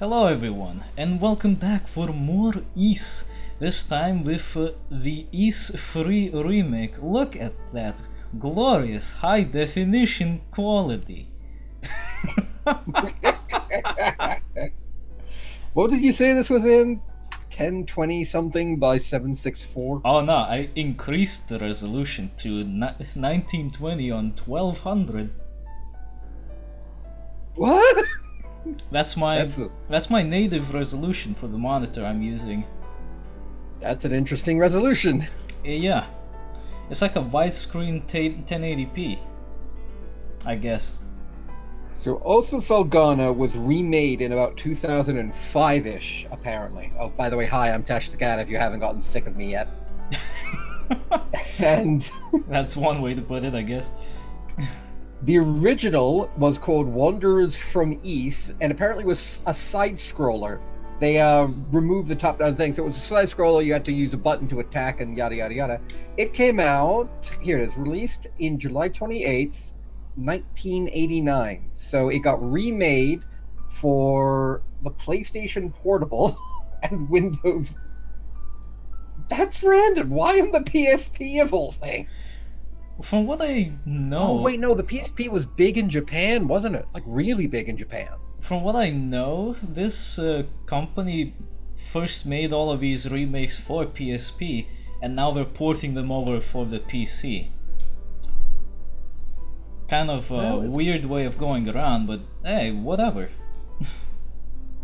Hello everyone, and welcome back for more Ys. This time with the Ys 3 remake. Look at that glorious high definition quality. What did you say this was in? 1020 something by 764? Oh no, I increased the resolution to 1920 on 1200. What? That's my native resolution for the monitor I'm using. That's an interesting resolution. Yeah, it's like a widescreen 1080p, I guess. So also Felghana was remade in about 2005-ish, apparently. Oh, by the way, hi, I'm Tash the Cat if you haven't gotten sick of me yet. And that's one way to put it, I guess. the original was called Wanderers from Ys, and apparently was a side-scroller. They removed the top-down thing, so it was a side-scroller, you had to use a button to attack, and yada yada yada. It came out, here it is, released in July 28th, 1989. So it got remade for the PlayStation Portable and Windows. That's random. Why on the PSP of all things? From what I know... Oh, wait, no, the PSP was big in Japan, wasn't it? Like, really big in Japan. From what I know, this company first made all of these remakes for PSP, and now they're porting them over for the PC. Kind of a weird way of going around, but hey, whatever.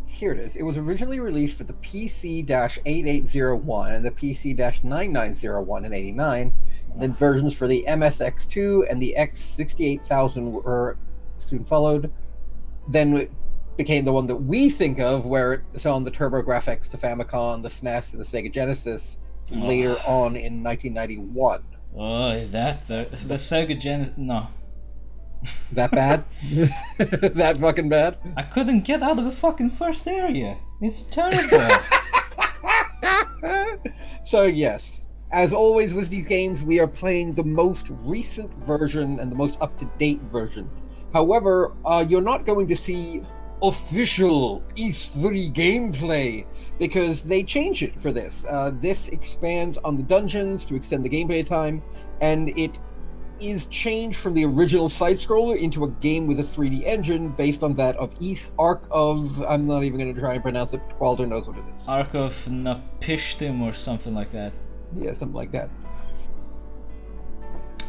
Here it is. It was originally released for the PC-8801 and the PC-9901 in 89. Then versions for the MSX2 and the X68000 were soon followed. Then it became the one that we think of, where it's on the TurboGrafx, the Famicom, the SNES, and the Sega Genesis later on in 1991. Oh, the Sega Genesis... No. That bad? That fucking bad? I couldn't get out of the fucking first area. It's terrible. So yes, as always with these games, we are playing the most recent version and the most up-to-date version. However, you're not going to see official Ys 3 gameplay because they changed it for this. This expands on the dungeons to extend the gameplay time, and it is changed from the original side-scroller into a game with a 3D engine based on that of Ys Arc of... I'm not even going to try and pronounce it. Walder knows what it is. Arc of Napishtim or something like that. Yeah, something like that.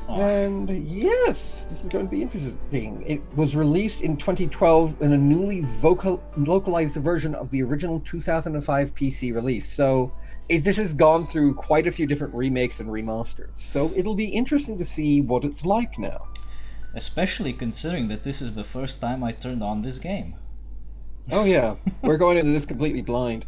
Oh. And yes, this is going to be interesting. It was released in 2012 in a newly localized version of the original 2005 PC release. So this has gone through quite a few different remakes and remasters. So it'll be interesting to see what it's like now. Especially considering that this is the first time I turned on this game. Oh yeah, we're going into this completely blind.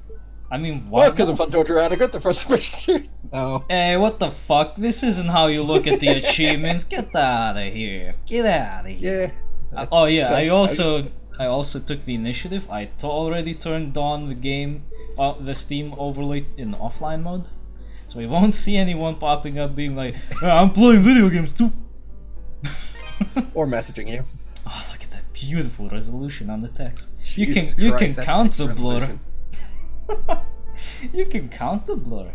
I mean, why because of Fun Torture Adequate, the first person. Oh. Hey, what the fuck? This isn't how you look at the achievements. Get out of here. Get out of here. Yeah. Oh yeah, I also took the initiative. I already turned on the game, the Steam overlay in offline mode, so we won't see anyone popping up being like, "I'm playing video games too." Or messaging you. Oh, look at that beautiful resolution on the text. You Jesus can Christ, count the resolution. blur. You can count the blur.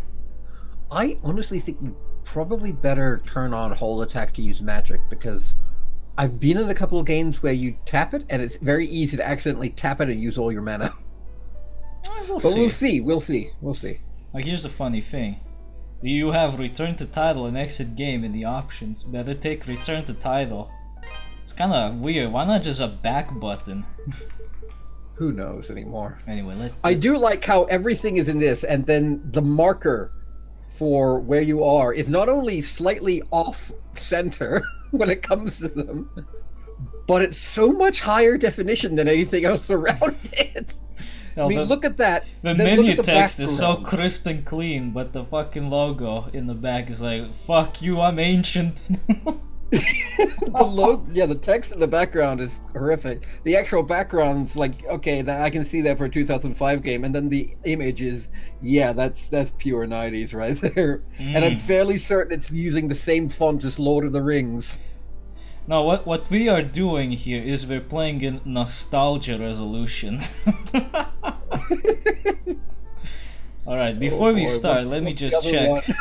I honestly think we probably better turn on Hold Attack to use magic, because I've been in a couple of games where you tap it and it's very easy to accidentally tap it and use all your mana. We'll see. We'll see. Like, here's the funny thing. You have return to title and exit game in the options. Better take return to title. It's kinda weird. Why not just a back button? Who knows anymore? Anyway, I do like how everything is in this, and then the marker for where you are is not only slightly off center when it comes to them, but it's so much higher definition than anything else around it. Hell, I mean, look at that. The menu text is so crisp and clean, but the fucking logo in the back is like, fuck you, I'm ancient. The text in the background is horrific. The actual background's like, okay, I can see that for a 2005 game, and then the image is, yeah, that's pure 90s right there. And I'm fairly certain it's using the same font as Lord of the Rings. No, what we are doing here is we're playing in nostalgia resolution. All right, before we boy, start, let me what's the just other one? check.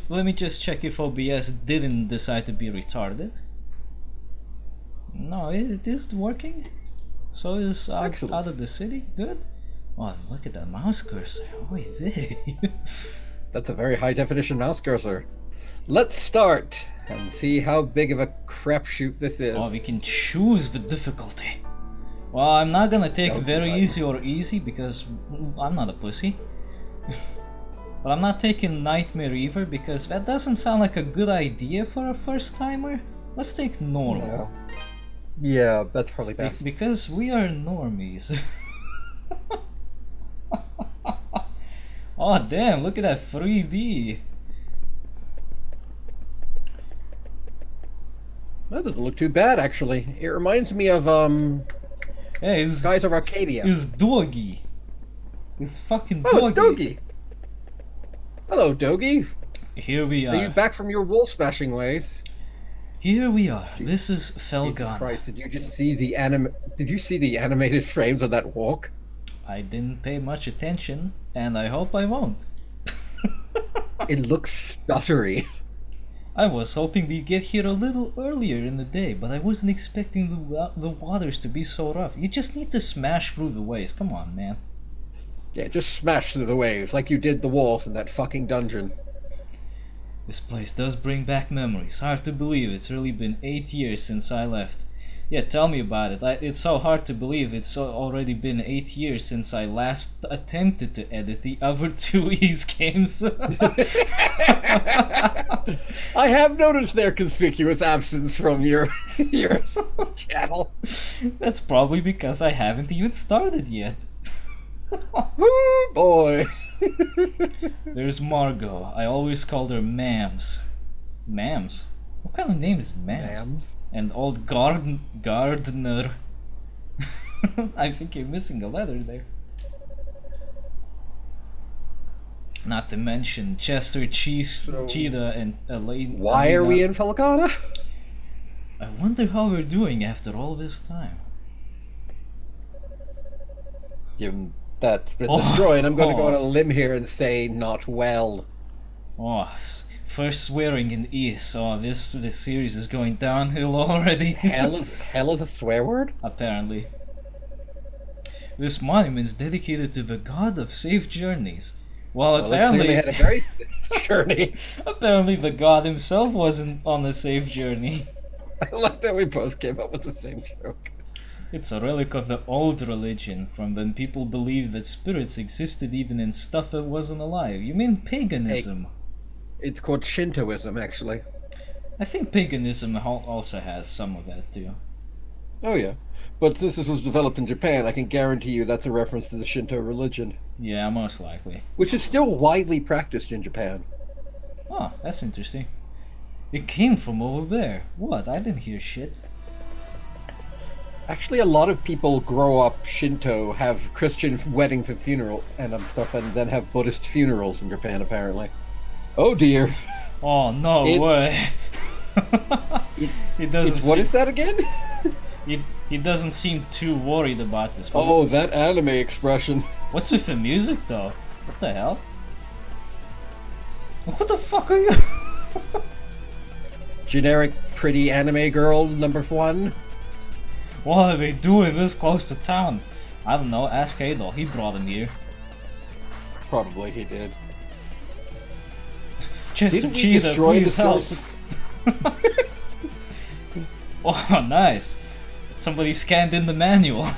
Let me just check if OBS didn't decide to be retarded. No, it is working. So is out of the city. Good. Oh, look at that mouse cursor. Oy vey. That's a very high definition mouse cursor. Let's start and see how big of a crapshoot this is. Oh, we can choose the difficulty. Well, I'm not gonna take very easy or easy because I'm not a pussy. But I'm not taking Nightmare either because that doesn't sound like a good idea for a first timer. Let's take normal. No. Yeah, that's probably best. Because we are normies. Oh damn, look at that 3D. That doesn't look too bad, actually. It reminds me of, Hey, it's Skies of Arcadia. It's Dogi. It's fucking Dogi. Oh, it's Dogi! Hello, Dogi. Here we are. Are you back from your wall smashing ways? Here we are. This is Jesus Felghana. Christ, did you just see the animated frames of that walk? I didn't pay much attention, and I hope I won't. It looks stuttery. I was hoping we'd get here a little earlier in the day, but I wasn't expecting the waters to be so rough. You just need to smash through the waves. Come on, man. Yeah, just smash through the waves like you did the walls in that fucking dungeon. This place does bring back memories. Hard to believe it's really been 8 years since I left. Yeah, tell me about it. It's so hard to believe it's already been 8 years since I last attempted to edit the other two Ys games. I have noticed their conspicuous absence from your channel. That's probably because I haven't even started yet. Oh boy. There's Margot. I always called her Mams. Mams? What kind of name is Mams? And old Gardener. I think you're missing a letter there. Not to mention Chester, Cheetah, and Elaine. Why are we in Felghana? I wonder how we're doing after all this time. Given that's been destroyed, I'm going to go on a limb here and say not well. Oh, first swearing in Ys. Oh, this series is going downhill already. Hell is a swear word? Apparently. This monument is dedicated to the god of safe journeys. Well, apparently it had a very safe journey. Apparently the god himself wasn't on a safe journey. I like that we both came up with the same joke. It's a relic of the old religion, from when people believed that spirits existed even in stuff that wasn't alive. You mean paganism? It's called Shintoism, actually. I think paganism also has some of that too. Oh yeah. But since this was developed in Japan, I can guarantee you that's a reference to the Shinto religion. Yeah, most likely. Which is still widely practiced in Japan. Oh, that's interesting. It came from over there. What? I didn't hear shit. Actually, a lot of people grow up Shinto, have Christian weddings and funeral and stuff, and then have Buddhist funerals in Japan, apparently. Oh dear. Oh, no way. It doesn't. What is that again? He doesn't seem too worried about this. Oh, that anime expression. What's with the music, though? What the hell? What the fuck are you? Generic pretty anime girl #1. What are they doing this close to town? I don't know, ask Adol, he brought him here. Probably he did. Chester Cheetah, please help. Oh, nice. Somebody scanned in the manual.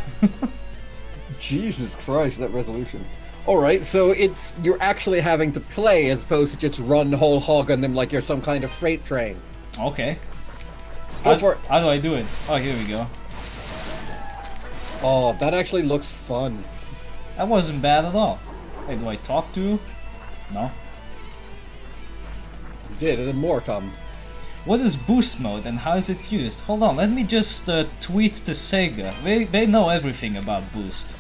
Jesus Christ, that resolution. Alright, so you're actually having to play as opposed to just run whole hog on them like you're some kind of freight train. Okay. Go for it. How do I do it? Oh, here we go. Oh, that actually looks fun. That wasn't bad at all. Hey, do I talk to you? No? You did, and then more come. What is boost mode and how is it used? Hold on, let me just tweet to Sega. They know everything about boost.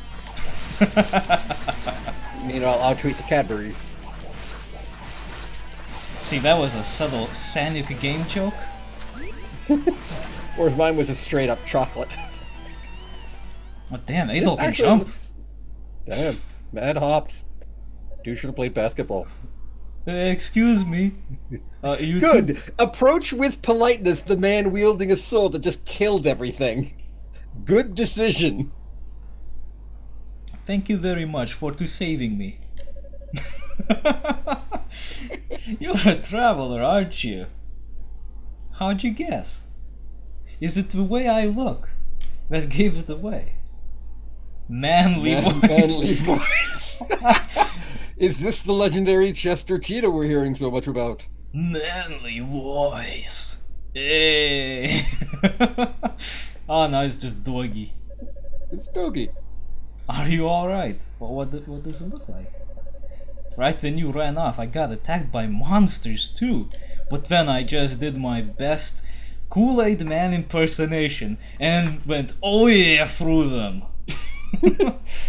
Meanwhile, I'll tweet the Cadburys. See, that was a subtle Sanuk game joke. Whereas mine was a straight up chocolate. Oh damn, Adol can jump. Damn. Mad hops. Dude should have played basketball. Excuse me. You Good. two- Approach with politeness the man wielding a sword that just killed everything. Good decision. Thank you very much for saving me. You're a traveler, aren't you? How'd you guess? Is it the way I look that gave it away? Manly voice. Manly voice. Is this the legendary Chester Cheetah we're hearing so much about? Manly voice. Hey. Oh no, it's just Dogi. It's Dogi. Are you alright? What does it look like? Right when you ran off, I got attacked by monsters too. But then I just did my best Kool-Aid Man impersonation and went oh yeah through them.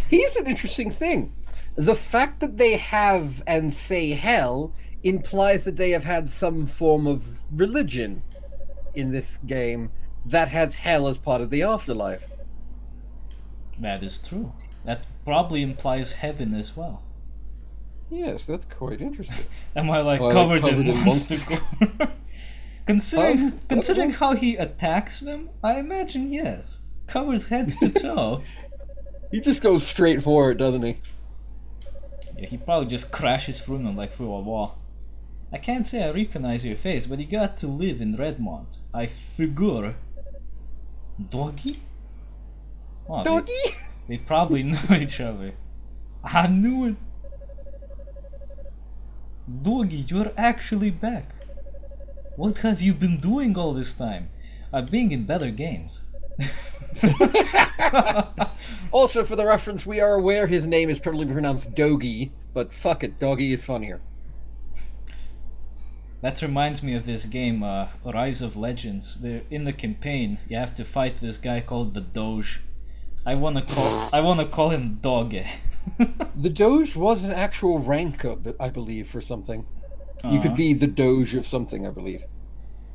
Here's an interesting thing. The fact that they have and say hell implies that they have had some form of religion in this game that has hell as part of the afterlife. That is true. That probably implies heaven as well. Yes, that's quite interesting. Am I like Well, covered in in monster gore? Considering what? how he attacks them, I imagine yes. Covered head to toe. He just goes straight for it, doesn't he? Yeah, he probably just crashes through them like through a wall. I can't say I recognize your face, but you got to live in Redmond. I figure. Dogi? Oh, Doggy? they probably know each other. I knew it. Dogi, you're actually back. What have you been doing all this time? I've been in better games. Also, for the reference, we are aware his name is probably pronounced Dogi, but fuck it, Doggy is funnier. That reminds me of this game, Rise of Legends. Where in the campaign, you have to fight this guy called the Doge. I wanna call him Doge. The Doge was an actual rank, I believe, for something. You could Uh-huh. be the Doge of something, I believe.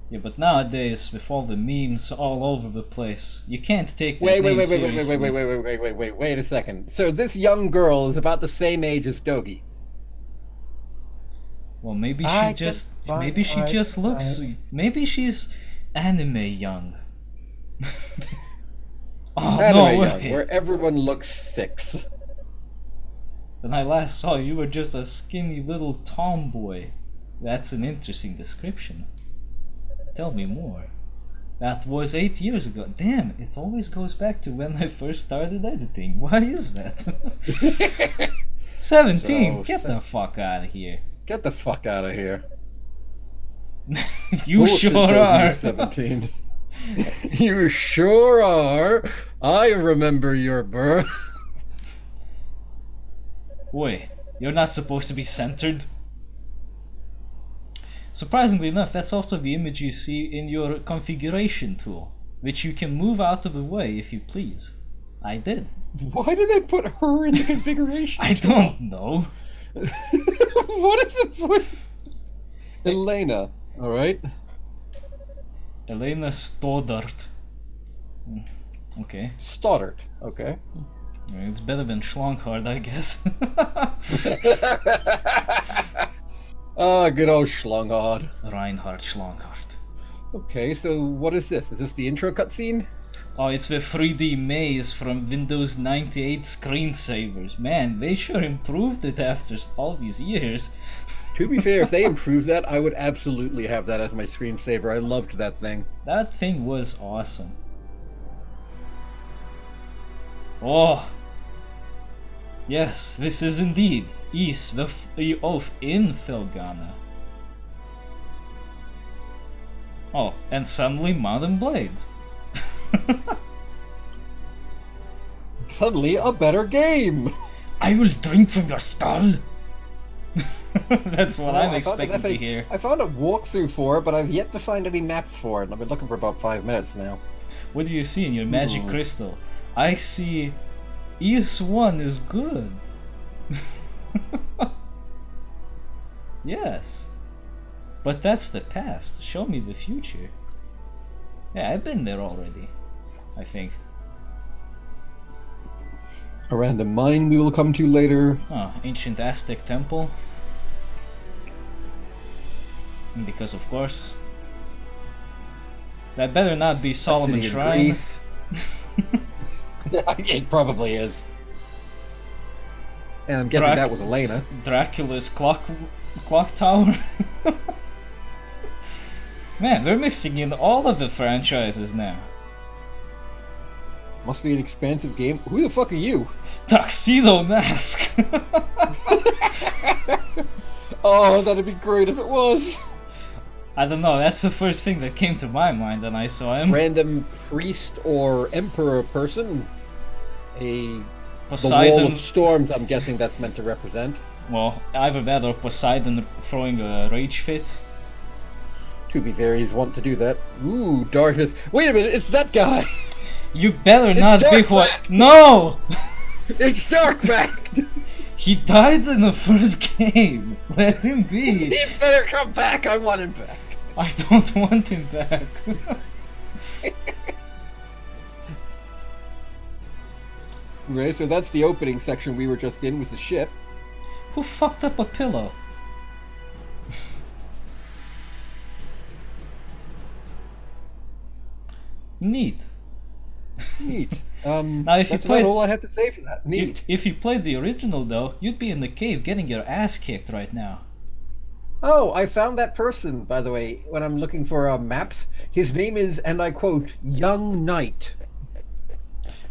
Yeah, but nowadays, with all the memes all over the place, you can't take that Wait name a second. So this young girl is about the same age as Dogi. Well, maybe I she just can maybe she find- just looks. Maybe she's anime young. Oh Anime no young, way! where everyone looks 6. When I last saw you, you were just a skinny little tomboy. That's an interesting description. Tell me more. That was 8 years ago. Damn, it always goes back to when I first started editing. Why is that? 17. So, Get the fuck out of here. Get the fuck out of here. You Bullshit, sure Dogi, are. 17. You sure are. I remember your birth. Wait, you're not supposed to be centered? Surprisingly enough, that's also the image you see in your configuration tool, which you can move out of the way if you please. I did. Why did they put her in the configuration? I don't know. What is the point? Elena, alright? Elena Stoddart. Okay. Stoddart, okay. It's better than Schlonghard, I guess. Ah, good old Schlongard. Reinhard Schlonghard. Okay, so what is this? Is this the intro cutscene? Oh, it's the 3D maze from Windows 98 screensavers. Man, they sure improved it after all these years. To be fair, if they improved that, I would absolutely have that as my screensaver. I loved that thing. That thing was awesome. Oh! Yes, this is indeed East of in Felghana. Oh, and suddenly Mountain Blade. Suddenly, a better game! I will drink from your skull! That's what Well, I'm I found expecting to hear. I found a walkthrough for it, but I've yet to find any maps for it, and I've been looking for about 5 minutes now. What do you see in your magic crystal? I see East 1 is good. Yes. But that's the past. Show me the future. Yeah, I've been there already. I think. A random mine we will come to later. Oh, ancient Aztec temple. And because of course. That better not be Solomon City in Shrine. Greece. It probably is. And I'm guessing that was Elena. Dracula's clock tower. Man, they're mixing in all of the franchises now. Must be an expansive game. Who the fuck are you? Tuxedo Mask. Oh, that'd be great if it was. I don't know, that's the first thing that came to my mind when I saw him. Random priest or emperor person. The Poseidon. wall of storms, I'm guessing that's meant to represent. Well, either that or Poseidon throwing a rage fit. To be fair, he's wont to do that. Ooh, darkness. Wait a minute, it's that guy! You better It's not be what. Darkback. No! It's Darkback! He died in the first game. Let him be. He better come back, I want him back. I don't want him back. Right, so that's the opening section we were just in, was the ship. Who fucked up a pillow? Neat. Neat. Now, if you that's played, about all I have to say for that. Neat. if you played the original though, you'd be in the cave getting your ass kicked right now. Oh, I found that person, by the way, when I'm looking for maps. His name is, and I quote, Young Knight.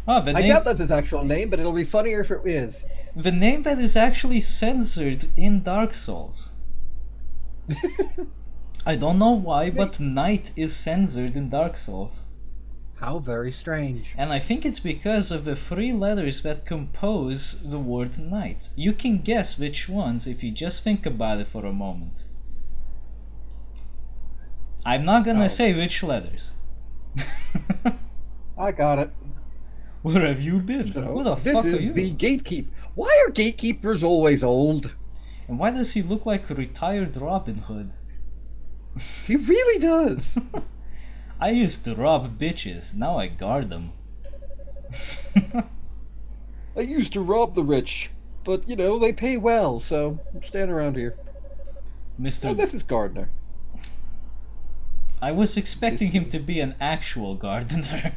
Oh, the I name, doubt that's his actual name, but it'll be funnier if it is. the name that is actually censored in Dark Souls. I don't know why, but Knight is censored in Dark Souls. How very strange. And I think it's because of the 3 letters that compose the word knight. You can guess which ones if you just think about it for a moment. I'm not gonna say which letters. I got it. Where have you been? So, Who the this fuck are is you? the gatekeeper. Why are gatekeepers always old? And why does he look like retired Robin Hood? He really does. I used to rob bitches, now I guard them. I used to rob the rich, but, you know, they pay well, so I'm staying around here. Mr. Oh, this is Gardner. I was expecting him to be an actual gardener.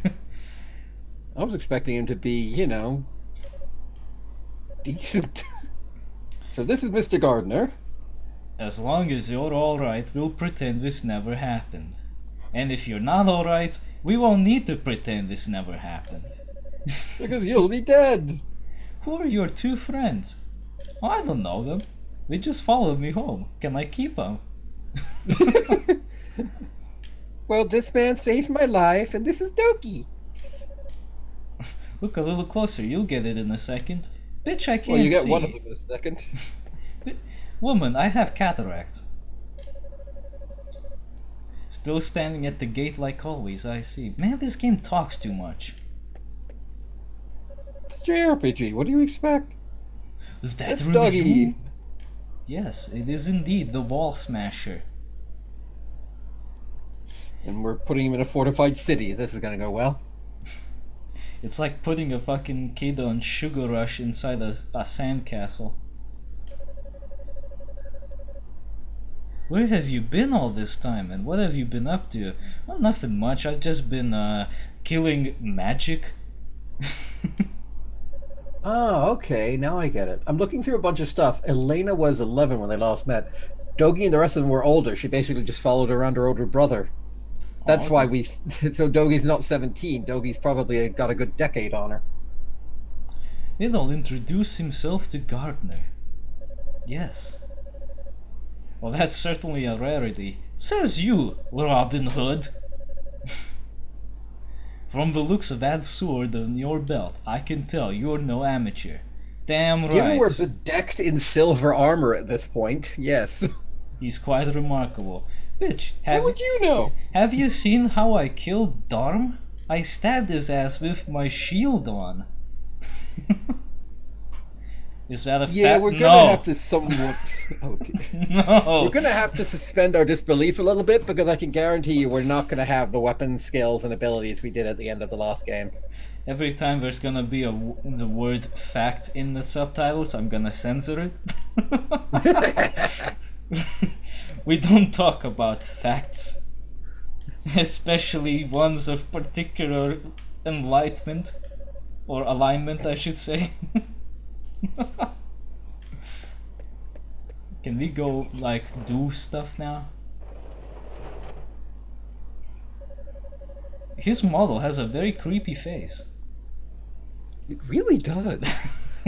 I was expecting him to be, you know, decent. So this is Mr. Gardner. As long as you're alright, we'll pretend this never happened. And if you're not alright, we won't need to pretend this never happened. Because you'll be dead. Who are your 2 friends? Oh, I don't know them. They just followed me home. Can I keep them? Well, this man saved my life, and this is Dogi. Look a little closer, you'll get it in a second. Bitch, I can't see. Well, you get one of them in a second. Woman, I have cataracts. Still standing at the gate like always, I see. Man, this game talks too much. It's JRPG, what do you expect? Is that It's really Dogi. you? Yes, it is indeed the wall smasher. And we're putting him in a fortified city. This is gonna go well. It's like putting a fucking kid on Sugar Rush inside a sandcastle. Where have you been all this time, and what have you been up to? Well, nothing much. I've just been killing magic. Oh, okay, now I get it. I'm looking through a bunch of stuff. Elena was 11 when they last met. Dogi and the rest of them were older. She basically just followed around her older brother. That's Oh, why we... So Dogi's not 17. Dogi's probably got a good decade on her. Adol introduced himself to Gardner. Yes. Well, that's certainly a rarity. Says you, Robin Hood. From the looks of that sword on your belt, I can tell you're no amateur. Damn right. Given we're bedecked in silver armor at this point, yes. He's quite remarkable. Bitch, How would you know? have you seen how I killed Darm? I stabbed his ass with my shield on. Is that a fact? Yeah, we're gonna have to somewhat... Okay. No. We're gonna have to suspend our disbelief a little bit, because I can guarantee you we're not gonna have the weapon skills and abilities we did at the end of the last game. Every time there's gonna be the word fact in the subtitles, I'm gonna censor it. We don't talk about facts, especially ones of particular enlightenment, or alignment, I should say. Can we go, like, do stuff now? His model has a very creepy face. It really does.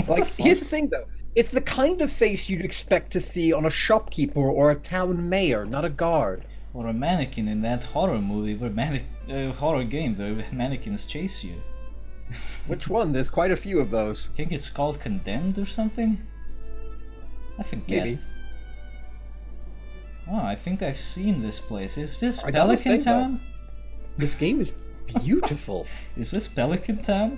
Like, here's the thing, though. It's the kind of face you'd expect to see on a shopkeeper or a town mayor, not a guard. Or a mannequin in that horror movie, horror game where mannequins chase you. Which one? There's quite a few of those. I think it's called Condemned or something? I forget. Maybe. Oh, I think I've seen this place. Is this I gotta Pelican say, Town? This game is beautiful. Is this Pelican Town?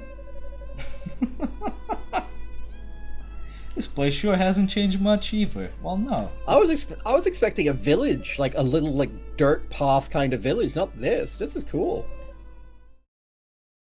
This place sure hasn't changed much either. Well, no. I was expecting a village, like a little like dirt path kind of village. Not this. This is cool.